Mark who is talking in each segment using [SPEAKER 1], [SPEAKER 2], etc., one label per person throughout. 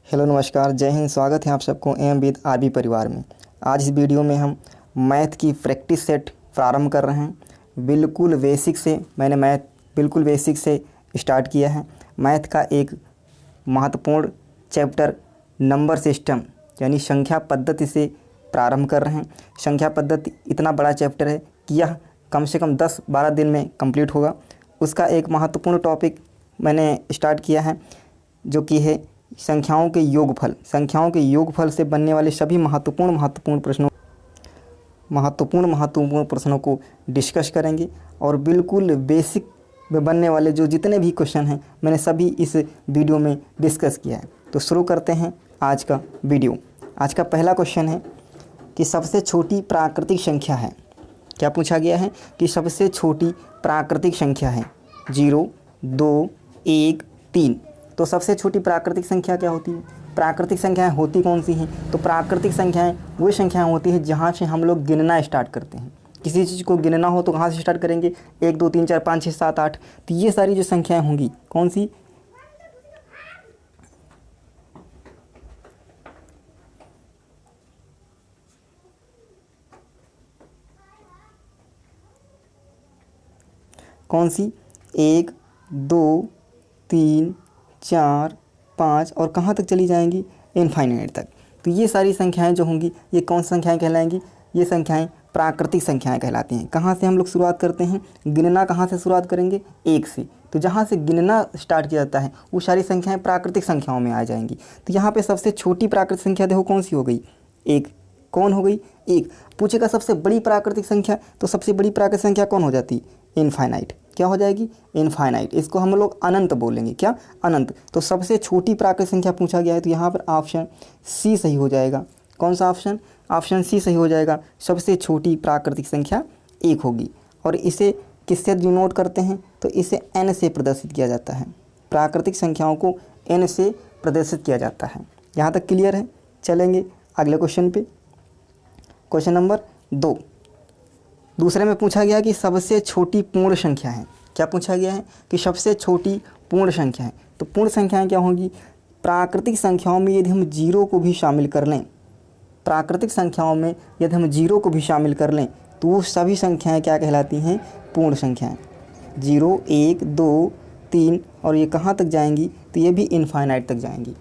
[SPEAKER 1] Hello नमस्कार, जय हिंद। स्वागत है आप सबको एम विद आरबी परिवार में। आज इस वीडियो में हम मैथ की प्रैक्टिस सेट प्रारंभ कर रहे हैं। बिल्कुल बेसिक से मैंने मैथ बिल्कुल बेसिक से स्टार्ट किया है। मैथ का एक महत्वपूर्ण चैप्टर नंबर सिस्टम यानी संख्या पद्धति से प्रारंभ कर रहे हैं। संख्या पद्धति इतना बड़ा चैप्टर है कि यह कम से कम 10-12 दिन में कंप्लीट होगा। उसका एक महत्वपूर्ण टॉपिक मैंने स्टार्ट किया है जो कि है संख्याओं के योगफल। संख्याओं के योगफल से बनने वाले सभी महत्वपूर्ण प्रश्नों को डिस्कस करेंगे और बिल्कुल बेसिक में बनने वाले जो जितने भी क्वेश्चन हैं मैंने सभी इस वीडियो में डिस्कस किया है। तो शुरू करते हैं आज का वीडियो। आज का पहला क्वेश्चन है कि सबसे छोटी प्राकृतिक संख्या है। क्या पूछा गया है कि सबसे छोटी प्राकृतिक संख्या है 0, 2, 1, 3। तो सबसे छोटी प्राकृतिक संख्या क्या होती है? प्राकृतिक संख्याएं होती कौन सी हैं? तो प्राकृतिक संख्याएं वो संख्याएं होती हैं जहाँ से हम लोग गिनना स्टार्ट करते हैं। किसी चीज़ को गिनना हो तो कहाँ से स्टार्ट करेंगे? 1, 2, 3, 4, 5, 6, 7, 8। तो ये सारी जो संख्याएं होंगी कौन सी? कौन सी? 1, 2, 3, 4, 5 और कहाँ तक चली जाएंगी? इनफाइनाइट तक। तो ये सारी संख्याएं जो होंगी ये कौन सी संख्याएं कहलाएंगी? ये संख्याएं प्राकृतिक संख्याएं कहलाती हैं। कहाँ से हम लोग शुरुआत करते हैं? गिनना कहाँ से शुरुआत करेंगे? 1 से। तो जहाँ से गिनना स्टार्ट किया जाता है वो सारी संख्याएं प्राकृतिक संख्याओं में आ जाएंगी। तो यहाँ पे सबसे छोटी प्राकृतिक संख्या देखो कौन सी हो गई? 1। कौन हो गई? 1। पूछेगा सबसे बड़ी प्राकृतिक संख्या, तो सबसे बड़ी प्राकृतिक संख्या कौन हो जाती? इनफाइनाइट। क्या हो जाएगी? इनफाइनाइट। इसको हम लोग अनंत बोलेंगे। क्या? अनंत। तो सबसे छोटी प्राकृतिक संख्या पूछा गया है तो यहाँ पर ऑप्शन सी सही हो जाएगा। कौन सा ऑप्शन? ऑप्शन सी सही हो जाएगा। सबसे छोटी प्राकृतिक संख्या 1 होगी। और इसे किससे डिनोट करते हैं? तो इसे n से प्रदर्शित किया जाता है। प्राकृतिक संख्याओं को n से प्रदर्शित किया जाता है। यहाँ तक क्लियर है? चलेंगे अगले क्वेश्चन पे। Question number 2। दूसरे में पूछा गया कि सबसे छोटी पूर्ण संख्या है। क्या पूछा गया है? कि सबसे छोटी पूर्ण संख्या है। तो पूर्ण संख्याएं क्या होंगी? प्राकृतिक संख्याओं में यदि हम 0 को भी शामिल कर लें, प्राकृतिक संख्याओं में यदि हम 0 को भी शामिल कर लें तो वो सभी संख्याएं क्या कहलाती हैं? पूर्ण संख्याएं। 0, 1, 2, 3 और ये कहाँ तक जाएंगी? तो ये भी इनफाइनाइट तक जाएंगी।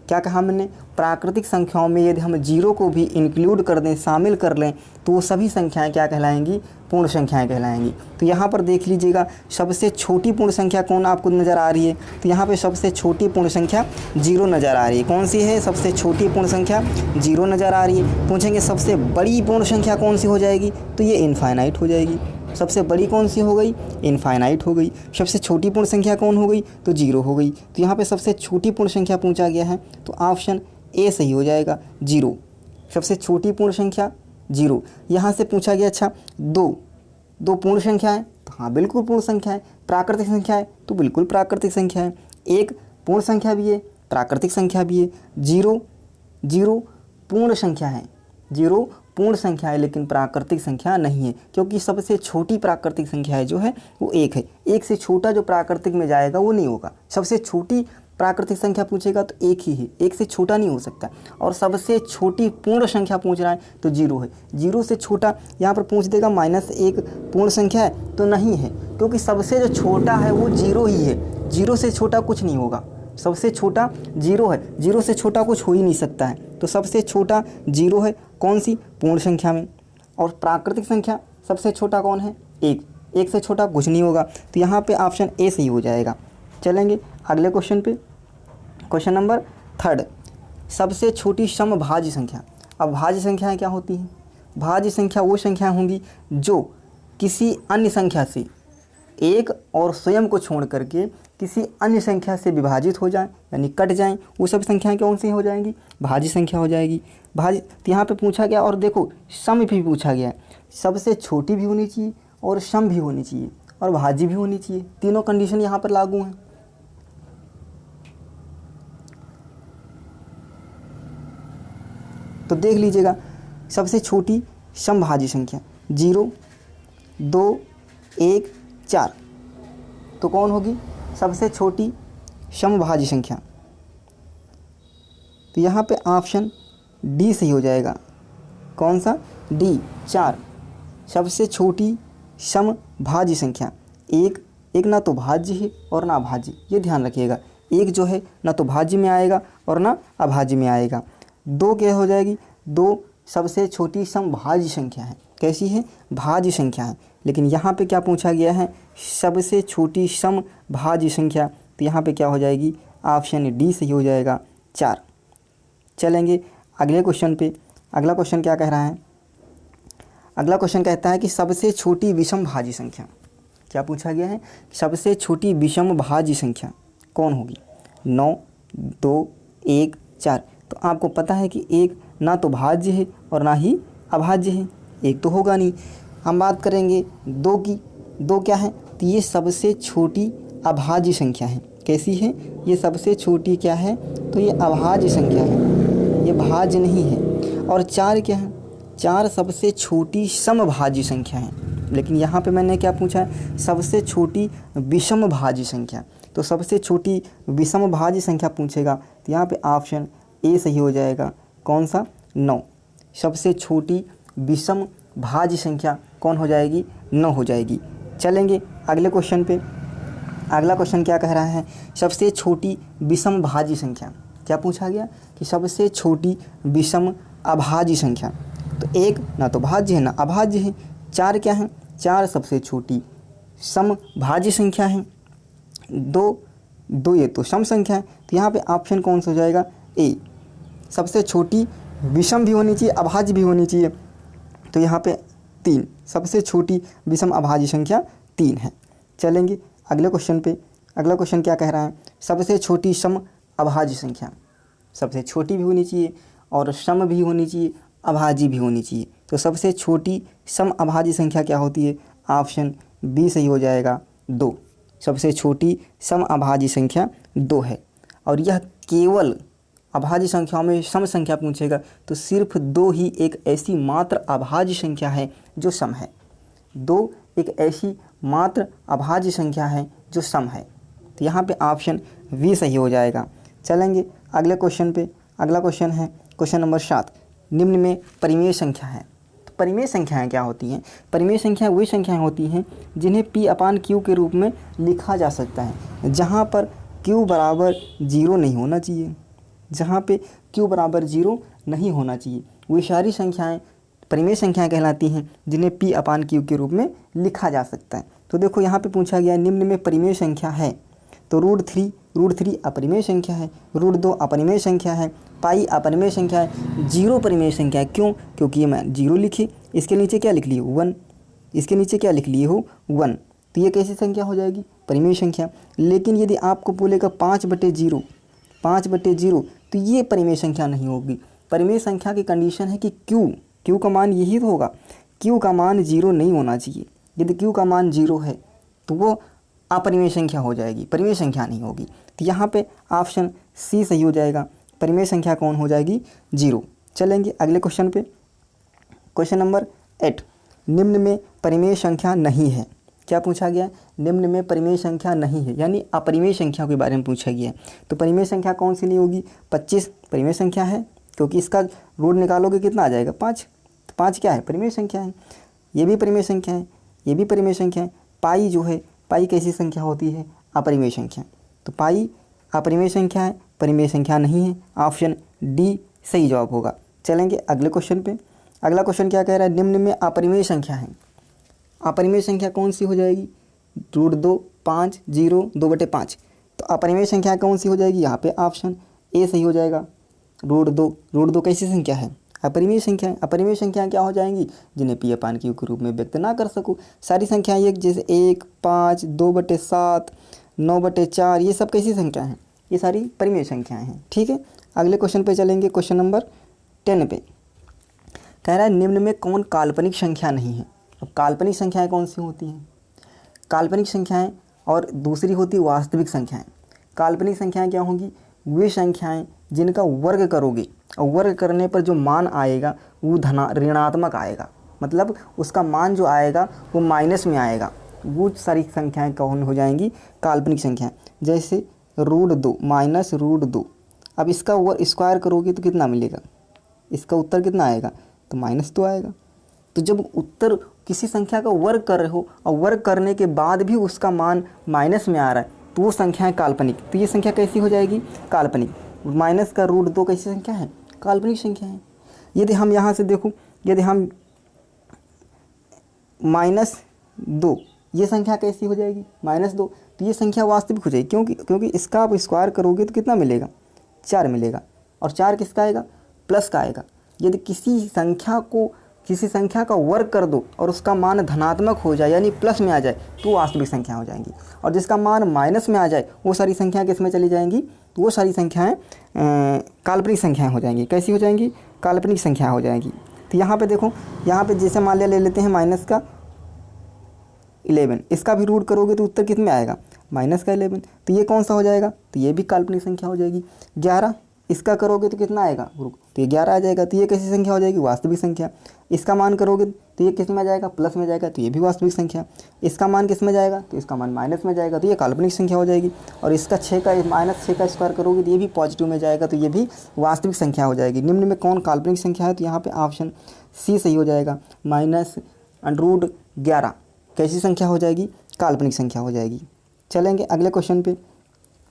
[SPEAKER 1] क्या कहा मैंने? प्राकृतिक संख्याओं में यदि हम 0 को भी इंक्लूड कर दें, शामिल कर लें तो वो सभी संख्याएं क्या कहलाएंगी? पूर्ण संख्याएं कहलाएंगी। तो यहाँ पर देख लीजिएगा सबसे छोटी पूर्ण संख्या कौन आपको नज़र आ रही है? तो यहाँ पे सबसे छोटी पूर्ण संख्या 0 नज़र आ रही है। कौन सी है सबसे छोटी पूर्ण संख्या? 0 नज़र आ रही है। पूछेंगे सबसे बड़ी पूर्ण संख्या कौन सी हो जाएगी? तो ये इनफाइनाइट हो जाएगी। सबसे बड़ी कौन सी हो गई? इनफाइनाइट हो गई। सबसे छोटी पूर्ण संख्या कौन हो गई? तो 0 हो गई। तो यहाँ पे सबसे छोटी पूर्ण संख्या पूछा गया है तो ऑप्शन ए सही हो जाएगा, 0। सबसे छोटी पूर्ण संख्या 0। यहाँ से पूछा गया अच्छा 2 पूर्ण संख्या है तो हाँ बिल्कुल पूर्ण संख्या है। प्राकृतिक संख्या है तो बिल्कुल प्राकृतिक संख्या है। 1 पूर्ण संख्या भी है, प्राकृतिक संख्या भी है। 0 पूर्ण संख्या है। 0 पूर्ण संख्या है लेकिन प्राकृतिक संख्या नहीं है, क्योंकि सबसे छोटी प्राकृतिक संख्या है जो है वो 1 है। 1 से छोटा जो प्राकृतिक में जाएगा वो नहीं होगा। सबसे छोटी प्राकृतिक संख्या पूछेगा तो 1 ही है, 1 से छोटा नहीं हो सकता। और सबसे छोटी पूर्ण संख्या पूछ रहा है तो 0 है। 0 से छोटा यहाँ पर पूछ देगा -1 पूर्ण संख्या है तो नहीं है, क्योंकि सबसे जो छोटा है वो 0 ही है। 0 से छोटा कुछ नहीं होगा। सबसे छोटा 0 है, 0 से छोटा कुछ हो ही नहीं सकता है। तो सबसे छोटा 0 है। कौन सी? पूर्ण संख्या में। और प्राकृतिक संख्या सबसे छोटा कौन है? 1। 1 से छोटा कुछ नहीं होगा। तो यहाँ पे ऑप्शन ए सही हो जाएगा। चलेंगे अगले क्वेश्चन पे। Question number 3। सबसे छोटी समभाज्य संख्या। अब भाज्य संख्याएं क्या होती हैं? भाज्य संख्या वो संख्याएं होंगी जो किसी अन्य संख्या से एक और स्वयं को छोड़ करके किसी अन्य संख्या से विभाजित हो जाएं यानी कट जाएं। वो सब संख्याएं कौन सी हो जाएंगी? भाज्य संख्या हो जाएगी। भाज्य तो यहाँ पे पूछा गया और देखो सम भी पूछा गया है। सबसे छोटी भी होनी चाहिए और सम भी होनी चाहिए और भाज्य भी होनी चाहिए। तीनों कंडीशन यहाँ पर लागू हैं। तो देख लीजिएगा सबसे छोटी समभाज्य संख्या 0, 2, 1, 4 तो कौन होगी? सबसे छोटी समभाज्य संख्या तो यहाँ पे ऑप्शन डी सही हो जाएगा। कौन सा? डी 4। सबसे छोटी समभाज्य संख्या। एक ना तो भाज्य है और ना अभाज्य, ये ध्यान रखिएगा। एक जो है ना तो भाज्य में आएगा और ना अभाज्य में आएगा। 2 क्या हो जाएगी? 2 सबसे छोटी समभाज्य संख्या है। कैसी है? भाज्य संख्या है। लेकिन यहाँ पे क्या पूछा गया है? सबसे छोटी समभाज्य संख्या। तो यहाँ पे क्या हो जाएगी? ऑप्शन डी सही हो जाएगा 4। चलेंगे अगले क्वेश्चन पे। अगला क्वेश्चन क्या कह रहा है? अगला क्वेश्चन कहता है कि सबसे छोटी विषम भाज्य संख्या। क्या पूछा गया है? सबसे छोटी विषम भाज्य संख्या कौन होगी? 9, 2, 1, 4। तो आपको पता है कि एक ना तो भाज्य है और ना ही अभाज्य है, एक तो होगा नहीं। हम बात करेंगे 2 की। 2 क्या है? तो ये सबसे छोटी अभाज्य संख्या है। कैसी है? ये सबसे छोटी क्या है? तो ये अभाज्य संख्या है, ये भाज्य नहीं है। और 4 क्या है? 4 सबसे छोटी समभाज्य संख्या है। लेकिन यहाँ पे मैंने क्या पूछा है? सबसे छोटी विषम भाज्य संख्या। तो सबसे छोटी विषम भाज्य संख्या पूछेगा तो यहाँ पे ऑप्शन ए सही हो जाएगा। कौन सा? 9। सबसे छोटी विषम भाज्य संख्या कौन हो जाएगी? 9 हो जाएगी। चलेंगे अगले क्वेश्चन पे। अगला क्वेश्चन क्या कह रहा है? सबसे छोटी विषम भाज्य संख्या। क्या पूछा गया? कि सबसे छोटी विषम अभाज्य संख्या। तो 1 ना तो भाज्य है ना अभाज्य है। 4 क्या है? 4 सबसे छोटी समभाज्य संख्या है। 2 ये तो सम संख्या है। तो यहाँ पे ऑप्शन कौन सा हो जाएगा? ए। सबसे छोटी विषम भी होनी चाहिए, अभाज्य भी होनी चाहिए। तो यहाँ पे 3 सबसे छोटी विषम अभाज्य संख्या 3 है। चलेंगे अगले क्वेश्चन पे। अगला क्वेश्चन क्या कह रहा है? सबसे छोटी सम अभाज्य संख्या। सबसे छोटी भी होनी चाहिए और सम भी होनी चाहिए, अभाज्य भी होनी चाहिए। तो सबसे छोटी सम अभाज्य संख्या क्या होती है? ऑप्शन बी सही हो जाएगा 2। सबसे छोटी सम अभाज्य संख्या 2 है। और यह केवल अभाज्य संख्याओं में सम संख्या पूछेगा तो सिर्फ 2 ही एक ऐसी मात्र अभाज्य संख्या है जो सम है। 2 एक ऐसी मात्र अभाज्य संख्या है जो सम है। तो यहाँ पे ऑप्शन वी सही हो जाएगा। चलेंगे अगले क्वेश्चन पे। अगला क्वेश्चन है क्वेश्चन नंबर 7। निम्न में परिमेय संख्या है। तो परिमेय संख्याएँ क्या होती हैं? परिमेय संख्याएँ वही संख्याएँ होती हैं जिन्हें P/Q के रूप में लिखा जा सकता है, जहाँ पर Q बराबर 0 नहीं होना चाहिए। जहाँ पे Q बराबर 0 नहीं होना चाहिए, वो सारी संख्याएँ परिमेय संख्याएँ कहलाती हैं जिन्हें P/Q के रूप में लिखा जा सकता है। तो देखो यहाँ पे पूछा गया निम्न में परिमेय संख्या है। तो √3 अपरिमेय संख्या है, √2 अपरिमेय संख्या है, पाई अपरिमेय संख्या है, 0 परिमेय संख्या है। क्यों? क्योंकि ये मैं 0 लिखी, इसके नीचे क्या लिख लिए? 1। इसके नीचे क्या लिख लिए हो? 1। तो ये कैसी संख्या हो जाएगी? परिमेय संख्या। लेकिन यदि आपको बोलेगा 5/0, 5/0 तो ये परिमेय संख्या नहीं होगी। परिमेय संख्या की कंडीशन है कि Q का मान यही तो होगा। Q का मान 0 नहीं होना चाहिए। यदि Q का मान 0 है तो वो अपरिमेय संख्या हो जाएगी, परिमेय संख्या नहीं होगी। तो यहाँ पे ऑप्शन सी सही हो जाएगा। परिमेय संख्या कौन हो जाएगी? 0। चलेंगे अगले क्वेश्चन पे। Question number 8। निम्न में परिमेय संख्या नहीं है। क्या पूछा गया? निम्न में परिमेय संख्या नहीं है, यानी अपरिमेय संख्या के बारे में पूछा गया है। तो परिमेय संख्या कौन सी नहीं होगी? 25 परिमेय संख्या है, क्योंकि इसका रूट निकालोगे कितना आ जाएगा? 5। तो 5 क्या है? परिमेय संख्या है। ये भी परिमेय संख्या है, ये भी परिमेय संख्या है। पाई जो है, पाई कैसी संख्या होती है? अपरिमेय संख्या। तो पाई अपरिमेय संख्या है, परिमेय संख्या नहीं है। ऑप्शन डी सही जवाब होगा। चलेंगे अगले क्वेश्चन पे। अगला क्वेश्चन क्या कह रहा है? निम्न में अपरिमेय संख्या है। अपरिमेय संख्या कौन सी हो जाएगी? √2, 5, 0, 2/5। तो अपरिमेय संख्या कौन सी हो जाएगी? यहाँ पे ऑप्शन ए सही हो जाएगा। √2 कैसी संख्या है? अपरिमेय संख्या है। अपरिमेय संख्याएँ क्या हो जाएंगी? जिन्हें P/Q के रूप में व्यक्त ना कर सकूँ। सारी संख्याएँ एक जैसे 1, 5, 2/7, 9/4, ये सब कैसी संख्या हैं? ये सारी परिमेय संख्याएँ हैं। ठीक है, अगले क्वेश्चन पे चलेंगे। क्वेश्चन नंबर 10 पे कह रहा है निम्न में कौन काल्पनिक संख्या नहीं है। अब काल्पनिक संख्याएँ कौन सी होती हैं? काल्पनिक संख्याएँ और दूसरी होती वास्तविक संख्याएँ। काल्पनिक संख्याएँ क्या होंगी? वे संख्याएँ जिनका वर्ग करोगे और वर्ग करने पर जो मान आएगा वो ऋणात्मक आएगा, मतलब उसका मान जो आएगा वो माइनस में आएगा। वो सारी संख्याएँ कौन हो जाएंगी? काल्पनिक संख्याएँ। जैसे √2 -√2 अब इसका स्क्वायर करोगे तो कितना मिलेगा, इसका उत्तर कितना आएगा, तो -2 आएगा। तो जब उत्तर किसी संख्या का वर्ग कर रहे हो और वर्ग करने के बाद भी उसका मान माइनस में आ रहा है तो वो संख्या है काल्पनिक। तो ये संख्या कैसी हो जाएगी, काल्पनिक। -√2 कैसी संख्या है, काल्पनिक संख्या है। यदि हम यहाँ से देखो, यदि हम -2 ये संख्या कैसी हो जाएगी, -2, तो ये संख्या वास्तविक हो जाएगी। क्योंकि इसका आप स्क्वायर करोगे तो कितना मिलेगा, 4 मिलेगा। और 4 किसका आएगा, प्लस का आएगा। यदि किसी संख्या का वर्ग कर दो और उसका मान धनात्मक हो जाए यानी प्लस में आ जाए तो वास्तविक संख्या हो जाएंगी। और जिसका मान माइनस में आ जाए वो सारी संख्याएं किस में चली जाएंगी, तो वो सारी संख्याएं काल्पनिक संख्याएं हो जाएंगी। कैसी हो जाएंगी, काल्पनिक संख्या हो जाएंगी। तो यहाँ पे देखो, यहाँ पे जैसे मान लिया ले लेते हैं -11, इसका भी रूट करोगे तो उत्तर कितने आएगा, -11। तो ये कौन सा हो जाएगा, तो ये भी काल्पनिक संख्या हो जाएगी। 11 इसका करोगे तो कितना आएगा, तो ये 11 आ जाएगा। तो ये कैसी संख्या हो जाएगी, वास्तविक संख्या। इसका मान करोगे तो ये किस में आ जाएगा, प्लस में जाएगा, तो ये भी वास्तविक संख्या। इसका मान किस में जाएगा, तो इसका मान माइनस में जाएगा, तो ये काल्पनिक संख्या हो जाएगी। और इसका -6 का स्क्वायर करोगे तो ये भी पॉजिटिव में जाएगा, तो ये भी वास्तविक संख्या हो जाएगी। निम्न में कौन काल्पनिक संख्या है, तो यहाँ पे ऑप्शन सी सही हो जाएगा। -√11 कैसी संख्या हो जाएगी, काल्पनिक संख्या हो जाएगी। चलेंगे अगले क्वेश्चन पे।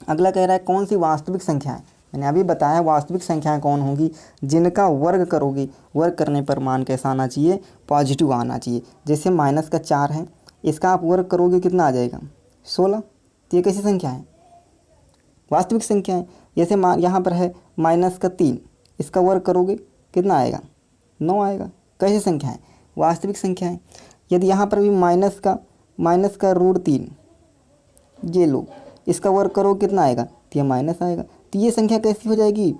[SPEAKER 1] अगला कह रहा है कौन सी वास्तविक संख्या है, मैंने अभी बताया वास्तविक संख्याएं कौन होंगी, जिनका वर्ग करोगे, वर्ग करने पर मान कैसा आना चाहिए, पॉजिटिव आना चाहिए। जैसे -4 है, इसका आप वर्ग करोगे कितना आ जाएगा, 16। तो ये कैसी संख्या है, वास्तविक संख्या है। जैसे यहाँ पर है -3, इसका वर्ग करोगे कितना आएगा, 9 आएगा। कैसी संख्या है, वास्तविक संख्या है। यदि यहाँ पर भी -√3 ये लो, इसका वर्ग करो कितना आएगा, तो ये माइनस आएगा। तो ये संख्या कैसी हो जाएगी,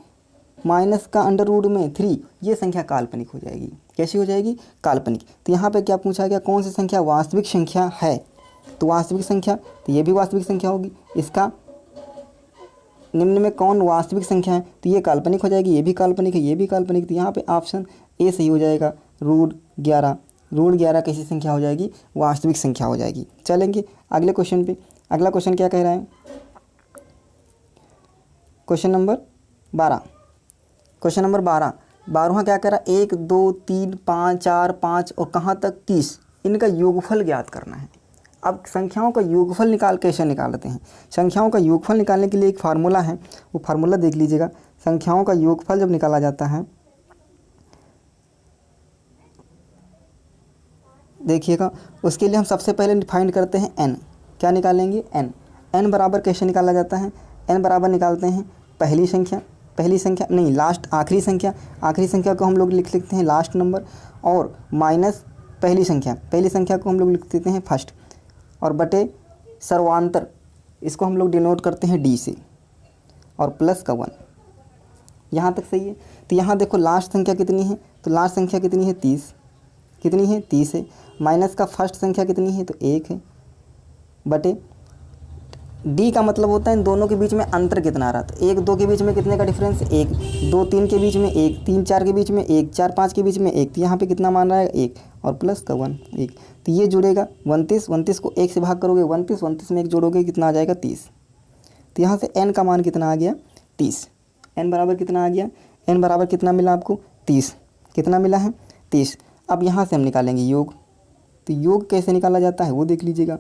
[SPEAKER 1] -√3, ये संख्या काल्पनिक हो जाएगी। कैसी हो जाएगी, काल्पनिक। तो यहाँ पे क्या पूछा गया, कौन सी संख्या वास्तविक संख्या है, तो वास्तविक संख्या, तो ये भी वास्तविक संख्या होगी। इसका निम्न में कौन वास्तविक संख्या है, तो ये काल्पनिक हो जाएगी, ये भी काल्पनिक है, ये भी काल्पनिक। तो यहाँ पे ऑप्शन ए सही हो जाएगा, √11 कैसी संख्या हो जाएगी, वास्तविक संख्या हो जाएगी। चलेंगे अगले क्वेश्चन पे। अगला क्वेश्चन क्या कह रहा है, क्वेश्चन नंबर 12। क्वेश्चन नंबर 12वां क्या कह रहा है, 1 2 3 5 4 5 और कहाँ तक 30, इनका योगफल ज्ञात करना है। अब संख्याओं का योगफल कैसे निकालते हैं, संख्याओं का योगफल निकालने के लिए एक फार्मूला है, वो फार्मूला देख लीजिएगा। संख्याओं का योगफल जब निकाला जाता है, देखिएगा, उसके लिए हम सबसे पहले फाइंड करते हैं n। क्या निकालेंगे, n बराबर कैसे निकाला जाता है, n बराबर निकालते हैं पहली संख्या नहीं, लास्ट आखिरी संख्या को हम लोग लिख लेते हैं लास्ट नंबर, और माइनस पहली संख्या को हम लोग लिख देते हैं फर्स्ट, और बटे सर्वांतर, इसको हम लोग डिनोट करते हैं d से, और प्लस का 1। यहाँ तक सही है। तो यहाँ देखो लास्ट संख्या कितनी है, तो लास्ट संख्या कितनी है, 30। कितनी है, 30 है। माइनस का फर्स्ट संख्या कितनी है, तो 1 है, बटे डी का मतलब होता है इन दोनों के बीच में अंतर कितना आ रहा था। 1 2 के बीच में कितने का डिफरेंस, 1 2 3 के बीच में 1 3 4 के बीच में 1 4 5 के बीच में 1। तो यहाँ पे कितना मान रहा है, 1, और प्लस का 1 1। तो ये जुड़ेगा 29 को 1 से भाग करोगे, 29 में 1 जोड़ोगे कितना आ जाएगा, 30। तो यहाँ से n का मान कितना आ गया, 30। n बराबर कितना आ गया, n बराबर कितना मिला आपको, 30। कितना मिला है, 30। अब यहाँ से हम निकालेंगे योग। तो योग कैसे निकाला जाता है वो देख लीजिएगा।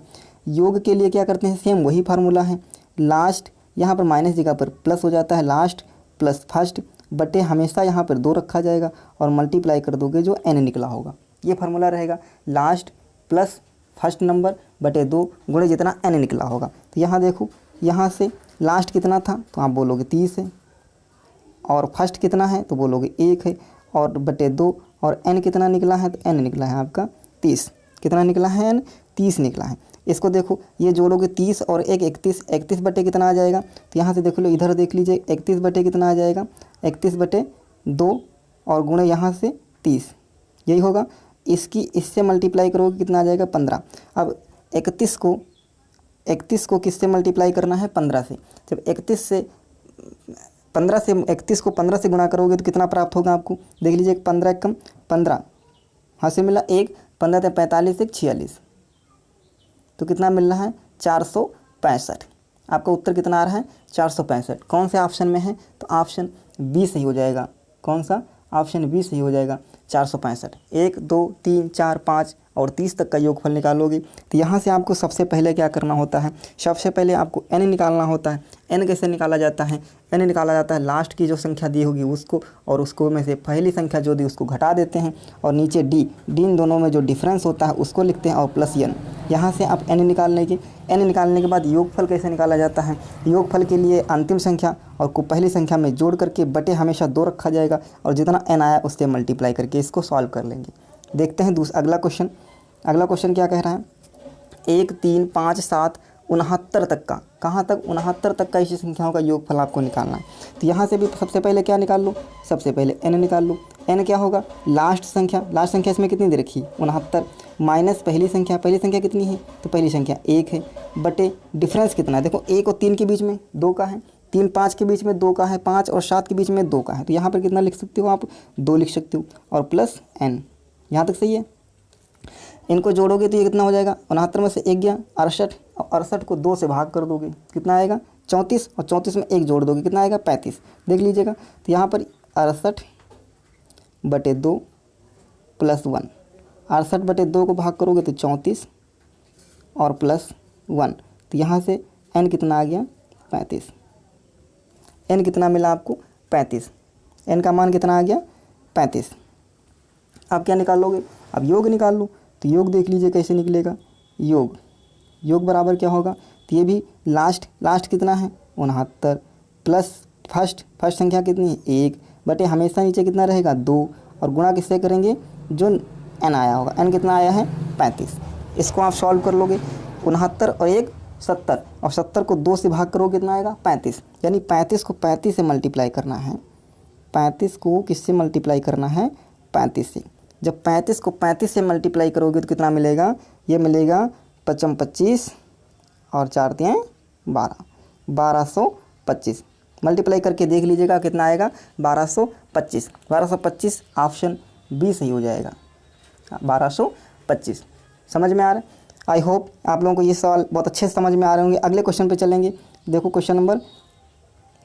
[SPEAKER 1] योग के लिए क्या करते हैं, सेम वही फार्मूला है। लास्ट यहाँ पर माइनस जगह पर प्लस हो जाता है, लास्ट प्लस फर्स्ट, बटे हमेशा यहाँ पर 2 रखा जाएगा और मल्टीप्लाई कर दोगे जो n निकला होगा। ये फार्मूला रहेगा, लास्ट प्लस फर्स्ट नंबर बटे 2 गुणे जितना n निकला होगा। तो यहाँ देखो, यहाँ से लास्ट कितना था, तो आप बोलोगे 30 है, और फर्स्ट कितना है तो बोलोगे 1 है, और बटे 2, और n कितना निकला है, तो n निकला है आपका 30। कितना निकला है, n 30 निकला है। इसको देखो, ये जोड़ोगे 30 और 1 31 बटे कितना आ जाएगा, तो यहाँ से देख लो, इधर देख लीजिए, 31 बटे कितना आ जाएगा, 31 बटे 2 और गुणे यहाँ से 30, यही होगा। इससे मल्टीप्लाई करोगे कितना आ जाएगा, 15। अब 31 को किससे मल्टीप्लाई करना है, 15 से। जब 31 को 15 से गुणा करोगे तो कितना प्राप्त होगा आपको, देख लीजिए, 15 कम 15, हाँ से मिला 1, 15 से 45 1 46, तो कितना मिल रहा है, 465। आपका उत्तर कितना आ रहा है 465। कौन से ऑप्शन में है, तो ऑप्शन बी सही हो जाएगा। कौन सा, ऑप्शन बी सही हो जाएगा 465। 1 2 3 4 5 और 30 तक का योगफल निकालोगे तो यहाँ से आपको सबसे पहले क्या करना होता है, सबसे पहले आपको n निकालना होता है। n कैसे निकाला जाता है, n निकाला जाता है लास्ट की जो संख्या दी होगी उसको, और उसको में से पहली संख्या जो दी उसको घटा देते हैं, और नीचे d इन दोनों में जो डिफरेंस होता है उसको लिखते हैं, और प्लस n। यहाँ से आप n निकालने के बाद योगफल कैसे निकाला जाता है, योगफल के लिए अंतिम संख्या और को पहली संख्या में जोड़ करके बटे हमेशा 2 रखा जाएगा, और जितना n आया उससे मल्टीप्लाई करके इसको सॉल्व कर लेंगे। देखते हैं अगला क्वेश्चन। अगला क्वेश्चन क्या कह रहा है, 1 3 5 7 69 तक का, कहाँ तक 69 तक का इसी संख्याओं का योगफल आपको निकालना है। तो यहाँ से भी सबसे पहले क्या निकाल लो, सबसे पहले n निकाल लो। n क्या होगा, लास्ट संख्या इसमें कितनी दे रखी है 69, माइनस पहली संख्या कितनी है, तो पहली संख्या 1 है, बटे डिफरेंस कितना है, देखो 1 और 3 के बीच में 2 का है, 3 5 के बीच में 2 का है, 5 और 7 के बीच में 2 का है, तो यहाँ पर कितना लिख सकते हो आप, 2 लिख सकते हो, और प्लस n। यहाँ तक सही है। इनको जोड़ोगे तो ये कितना हो जाएगा, 69 में से 1 गया 68, और 68 को 2 से भाग कर दोगे कितना आएगा 34, और 34 में 1 जोड़ दोगे कितना आएगा 35। देख लीजिएगा, तो यहाँ पर 68 बटे 2 प्लस 1, 68 बटे 2 को भाग करोगे तो 34 और प्लस 1, तो यहाँ से n कितना आ गया 35। n कितना मिला आपको 35, n का मान कितना आ गया 35। अब क्या निकालोगे, अब योग निकाल लो। तो योग देख लीजिए कैसे निकलेगा, योग बराबर क्या होगा, तो ये भी लास्ट कितना है 69, प्लस फर्स्ट संख्या कितनी है 1, बटे हमेशा नीचे कितना रहेगा 2, और गुणा किससे करेंगे, जो n आया होगा, n कितना आया है 35। इसको आप सॉल्व कर लोगे, 69 और 1 70, और 70 को 2 से भाग करोगे कितना आएगा 35, यानी 35 को 35 से मल्टीप्लाई करना है, 35 को किससे मल्टीप्लाई करना है 35 से। जब 35 को 35 से मल्टीप्लाई करोगे तो कितना मिलेगा, ये मिलेगा 55 25 और 4 3 12, 1225। मल्टीप्लाई करके देख लीजिएगा कितना आएगा 1225 ऑप्शन बी सही हो जाएगा, 1225। समझ में आ रहा है, आई होप आप लोगों को ये सवाल बहुत अच्छे से समझ में आ रहे होंगे। अगले क्वेश्चन पे चलेंगे। देखो क्वेश्चन नंबर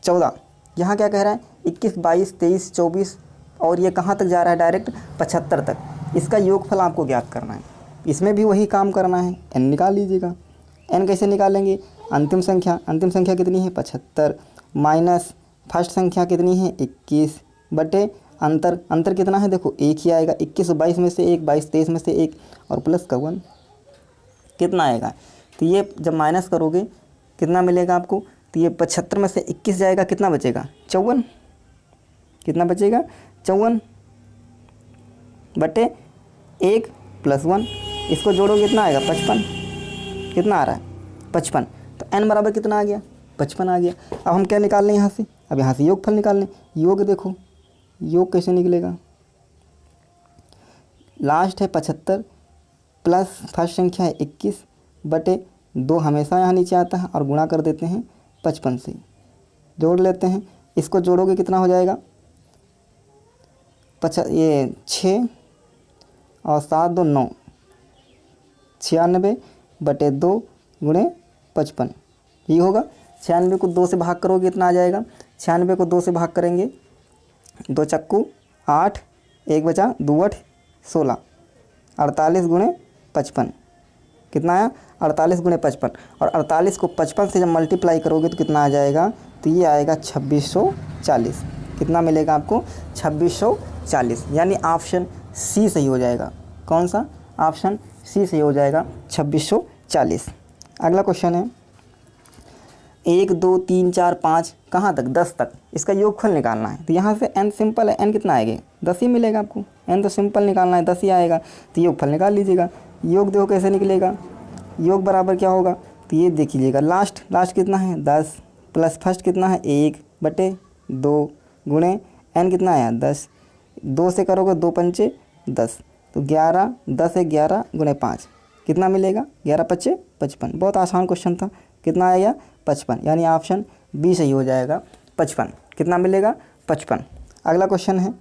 [SPEAKER 1] 14, यहाँ क्या कह रहा है 21 22 23 24, और ये कहाँ तक जा रहा है डायरेक्ट 75 तक। इसका योगफल आपको ज्ञात करना है, इसमें भी वही काम करना है, n निकाल लीजिएगा। n कैसे निकालेंगे, अंतिम संख्या कितनी है 75, माइनस फर्स्ट संख्या कितनी है 21, बटे अंतर कितना है, देखो 1 ही आएगा, 21 22 में से 1, 22 23 में से 1, और प्लस का 1 कितना आएगा। तो ये जब माइनस करोगे कितना मिलेगा आपको, तो ये 75 में से 21 जाएगा, कितना बचेगा 54, कितना बचेगा 54, बटे 1 प्लस 1, इसको जोड़ोगे कितना आएगा 55, कितना आ रहा है 55। तो n बराबर कितना आ गया 55 आ गया। अब हम क्या निकाल लें यहाँ से, अब यहाँ से योगफल निकाल लें। योग देखो, योग कैसे निकलेगा, लास्ट है 75 प्लस फर्स्ट संख्या है 21, बटे 2 हमेशा यहाँ नीचे आता है, और गुणा कर देते हैं 55 से, जोड़ लेते हैं। इसको जोड़ोगे कितना हो जाएगा, ये 6 और 7 2 9, 96 बटे 2 गुणे 55, ये होगा। 96 को 2 से भाग करोगे इतना आ जाएगा, 96 को 2 से भाग करेंगे 2 चक्कू 8, 1 बचा 2 8 16, 48 गुणे 55 कितना आया 48 गुणे 55, और 48 को 55 से जब मल्टीप्लाई करोगे तो कितना आ जाएगा, तो ये आएगा 2640। कितना मिलेगा आपको 2640, यानी ऑप्शन सी सही हो जाएगा। कौन सा, ऑप्शन सी सही हो जाएगा 2640। अगला क्वेश्चन है 1 2 3 4 5 कहाँ तक 10 तक, इसका योगफल निकालना है। तो यहाँ से n सिंपल है, n कितना आएगा 10 ही मिलेगा आपको, n तो सिंपल निकालना है 10 ही आएगा, तो योगफल निकाल लीजिएगा। योग देखो कैसे निकलेगा, योग बराबर क्या होगा, तो ये देख लीजिएगा लास्ट कितना है 10, प्लस फर्स्ट कितना है 1 बटे 2 गुणे n कितना आया 10, 2 से करोगे 2 पंचे 10, तो 11 10 है 11 गुणे 5 कितना मिलेगा 11 5 55। बहुत आसान क्वेश्चन था, कितना आएगा 55, यानी ऑप्शन बी सही हो जाएगा 55। कितना मिलेगा 55। अगला क्वेश्चन है,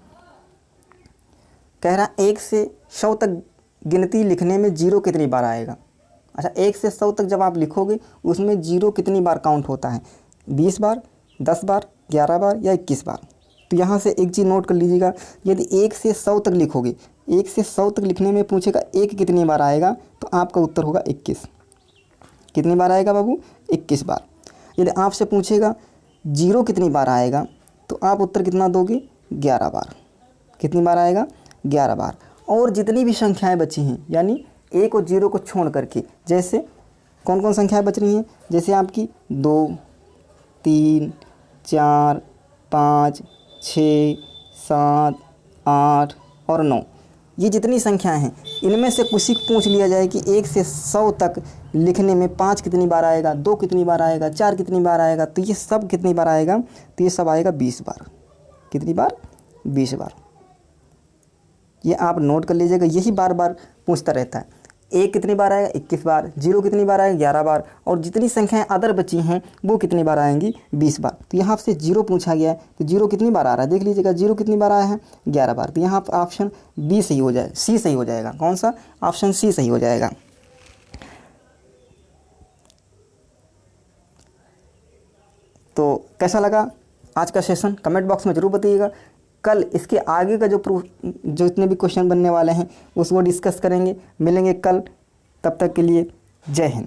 [SPEAKER 1] कह रहा 1 से 100 तक गिनती लिखने में 0 कितनी बार आएगा। अच्छा 1 से 100 तक जब आप लिखोगे उसमें जीरो कितनी बार काउंट होता है, 20 बार, 10 बार, 11 बार या 21 बार। तो यहाँ से एक चीज़ नोट कर लीजिएगा, यदि 1 से 100 तक लिखोगे, 1 से 100 तक लिखने में पूछेगा 1 कितनी बार आएगा, तो आपका उत्तर होगा 21। कितनी बार आएगा बाबू, 21 बार। यदि आपसे पूछेगा 0 कितनी बार आएगा, तो आप उत्तर कितना दोगे, 11 बार। कितनी बार आएगा, 11 बार। और जितनी भी संख्याएं बची हैं, यानी 1 और 0 को छोड़ करके, जैसे कौन कौन संख्याएं बच रही हैं, जैसे आपकी 2, 3, 4, 5, 6, 7, 8 और 9, ये जितनी संख्याएं हैं इनमें से किसी को पूछ लिया जाए कि 1 से 100 तक लिखने में 5 कितनी बार आएगा, 2 कितनी बार आएगा, 4 कितनी बार आएगा, तो ये सब कितनी बार आएगा, तो ये सब आएगा 20 बार। कितनी बार, 20 बार। ये आप नोट कर लीजिएगा, यही बार बार पूछता रहता है। 1 कितनी बार आएगा, 21 बार, 0 कितनी बार आएगा, 11 बार, और जितनी संख्याएं अदर बची हैं वो कितनी बार आएंगी, 20 बार। तो यहाँ से 0 पूछा गया है, तो 0 कितनी बार आ रहा है, देख लीजिएगा 0 कितनी बार आया है, 11 बार। तो यहाँ ऑप्शन बी सही हो जाए, सी सही हो जाएगा। कौन सा, ऑप्शन सी सही हो जाएगा। तो कैसा लगा आज का सेशन, कमेंट बॉक्स में ज़रूर बताइएगा। कल इसके आगे का जो जितने भी क्वेश्चन बनने वाले हैं उसको डिस्कस करेंगे, मिलेंगे कल। तब तक के लिए जय हिंद।